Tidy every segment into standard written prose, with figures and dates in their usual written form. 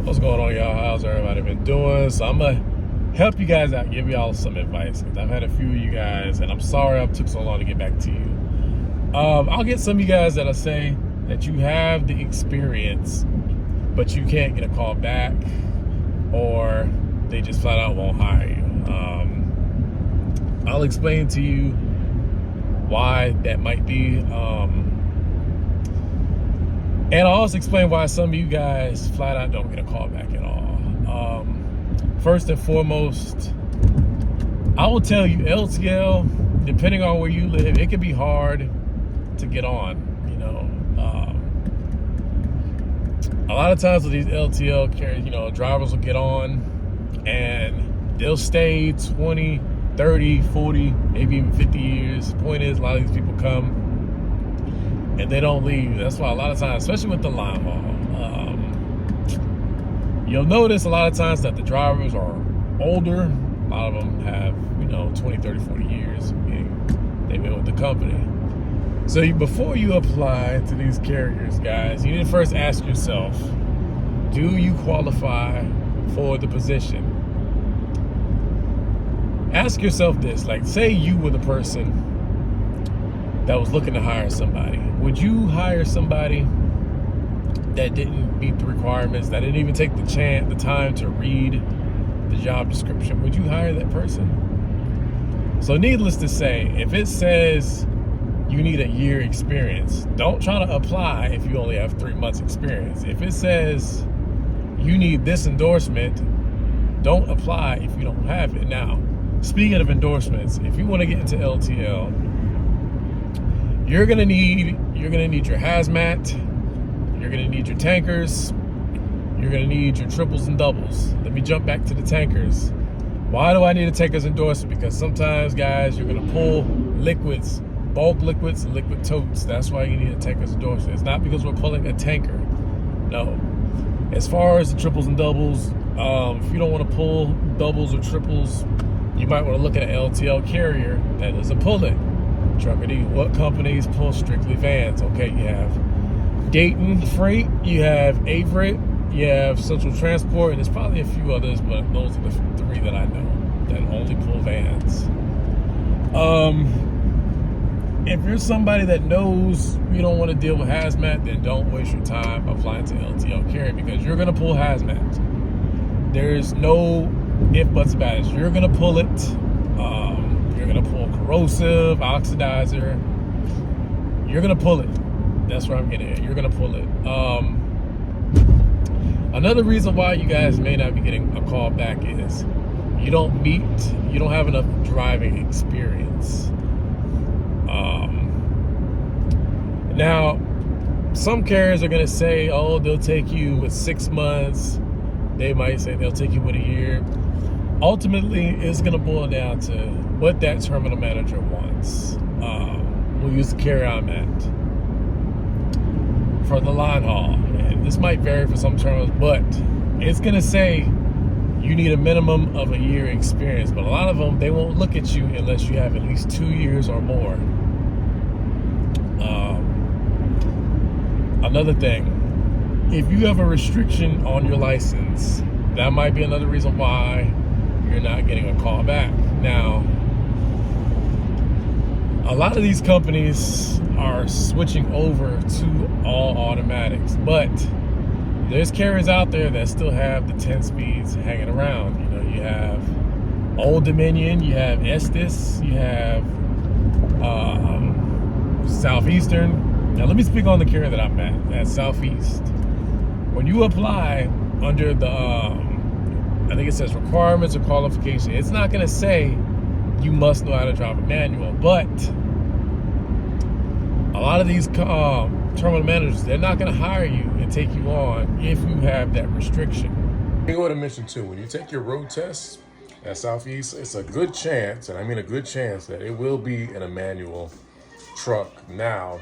What's going on, y'all? How's everybody been doing? So I'm gonna help you guys out, give y'all some advice, because I've had a few of you guys, and I'm sorry I took so long to get back to you. I'll get some of you guys that'll say that you have the experience, but you can't get a call back, or they just flat out won't hire you. I'll explain to you why that might be. And I'll also explain why some of you guys flat out don't get a call back at all. First and foremost, I will tell you, LTL, depending on where you live, it can be hard to get on. A lot of times with these LTL carriers, drivers will get on and they'll stay 20, 30, 40, maybe even 50 years. The point is, a lot of these people come and they don't leave. That's why a lot of times, especially with the line haul, you'll notice a lot of times that the drivers are older. A lot of them have, 20, 30, 40 years they've been with the company. So before you apply to these carriers, guys, you need to first ask yourself, do you qualify for the position? Ask yourself this, like, say you were the person that was looking to hire somebody. Would you hire somebody that didn't meet the requirements, that didn't even take the time to read the job description? Would you hire that person? So needless to say, if it says you need a year experience, don't try to apply if you only have 3 months experience. If it says you need this endorsement, don't apply if you don't have it. Now, speaking of endorsements, if you want to get into LTL, you're gonna need your hazmat, you're gonna need your tankers, you're gonna need your triples and doubles. Let me jump back to the tankers. Why do I need a tanker's endorsement? Because sometimes, guys, you're gonna pull liquids, bulk liquids and liquid totes. That's why you need a tanker's endorsement. It's not because we're pulling a tanker. No. As far as the triples and doubles, if you don't want to pull doubles or triples, you might want to look at an LTL carrier that doesn't pull it. Truckity, what companies pull strictly vans? Okay, you have Dayton Freight, you have Averitt, you have Central Transport, and there's probably a few others, but those are the 3 that I know that only pull vans. If you're somebody that knows you don't want to deal with hazmat, then don't waste your time applying to LTL carrier, because you're going to pull hazmat. There's no if, buts, about it. You're going to pull it. You're going to pull corrosive, oxidizer. You're going to pull it. That's where I'm getting at. You're going to pull it. Another reason why you guys may not be getting a call back is you don't have enough driving experience. Now, some carriers are going to say, oh, they'll take you with 6 months. They might say they'll take you with a year. Ultimately, it's going to boil down to what that terminal manager wants. We'll use the carrier I'm at for the line haul. And this might vary for some terminals, but it's going to say you need a minimum of a year experience. But a lot of them, they won't look at you unless you have at least 2 years or more. Another thing, if you have a restriction on your license, that might be another reason why you're not getting a call back. Now, a lot of these companies are switching over to all automatics, but there's carriers out there that still have the 10 speeds hanging around. You have Old Dominion, you have Estes, you have Southeastern. Now, let me speak on the carrier that I'm at Southeast. When you apply under the, I think it says requirements or qualifications, it's not going to say you must know how to drive a manual, but a lot of these terminal managers, they're not going to hire you and take you on if you have that restriction. I want to mention too, when you take your road test at Southeast, it's a good chance, and I mean a good chance, that it will be in a manual truck. Now,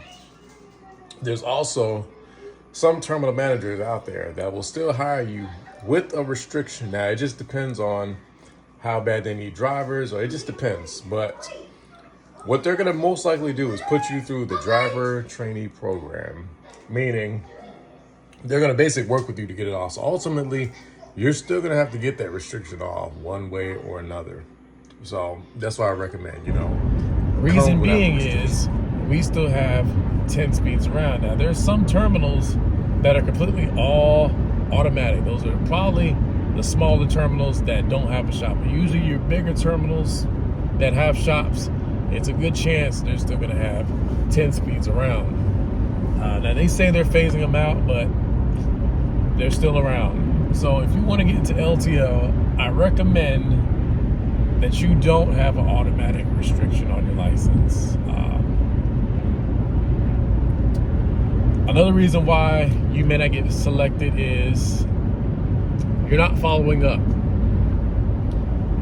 there's also some terminal managers out there that will still hire you with a restriction. Now, it just depends on how bad they need drivers, or it just depends. But what they're going to most likely do is put you through the driver trainee program, meaning they're going to basically work with you to get it off. So ultimately, you're still going to have to get that restriction off one way or another. So that's why I recommend, Reason being is we still have 10 speeds around. Now, there's some terminals that are completely all automatic. Those are probably the smaller terminals that don't have a shop. But usually your bigger terminals that have shops, it's a good chance they're still going to have 10 speeds around. Now, they say they're phasing them out, but they're still around. So if you want to get into LTL, I recommend that you don't have an automatic restriction on your license. Another reason why you may not get selected is you're not following up.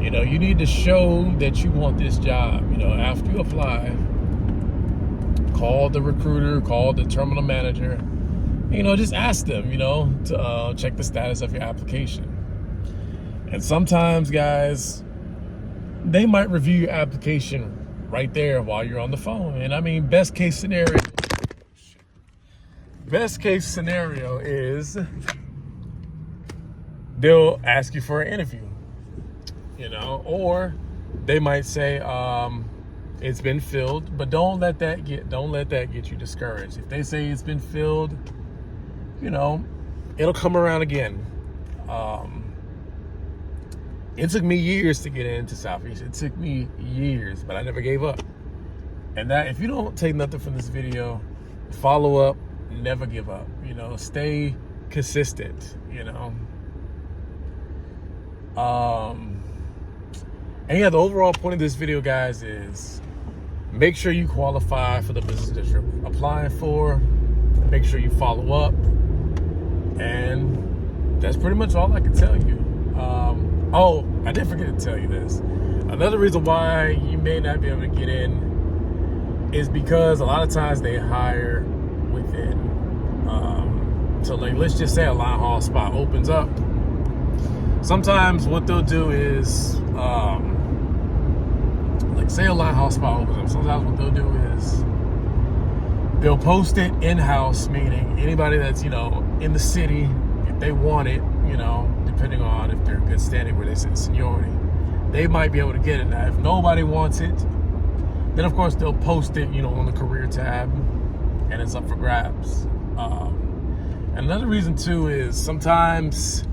You need to show that you want this job. After you apply, call the recruiter, call the terminal manager, just ask them, to check the status of your application. And sometimes, guys, they might review your application right there while you're on the phone. And I mean, best case scenario is they'll ask you for an interview, or they might say it's been filled. But don't let that get you discouraged. If they say it's been filled, it'll come around again. It took me years to get into Southeast. It took me years, but I never gave up. And that, if you don't take nothing from this video, follow up, never give up. Stay consistent. And yeah, the overall point of this video, guys, is make sure you qualify for the business that you're applying for. Make sure you follow up. And that's pretty much all I can tell you. Oh, I did forget to tell you this. Another reason why you may not be able to get in is because a lot of times they hire within. So like, let's just say a line haul spot opens up. Sometimes what they'll do is, like say a line haul spot opens up. Sometimes what they'll do is they'll post it in-house, meaning anybody that's, in the city, if they want it, depending on if they're in good standing where they sit in seniority, they might be able to get it. Now, if nobody wants it, then of course they'll post it, on the career tab, and it's up for grabs. And another reason too is sometimes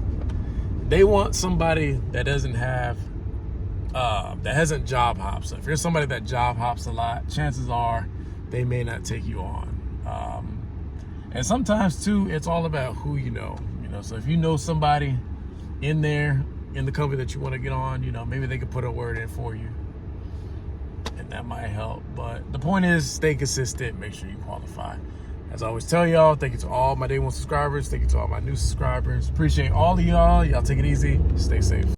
they want somebody that doesn't have, that hasn't job hopped. So if you're somebody that job hops a lot, chances are they may not take you on. And sometimes too, it's all about who you know. So if you know somebody in there, in the company that you want to get on, maybe they could put a word in for you. And that might help. But the point is, stay consistent, make sure you qualify. As I always tell y'all, thank you to all my day one subscribers. Thank you to all my new subscribers. Appreciate all of y'all. Y'all take it easy. Stay safe.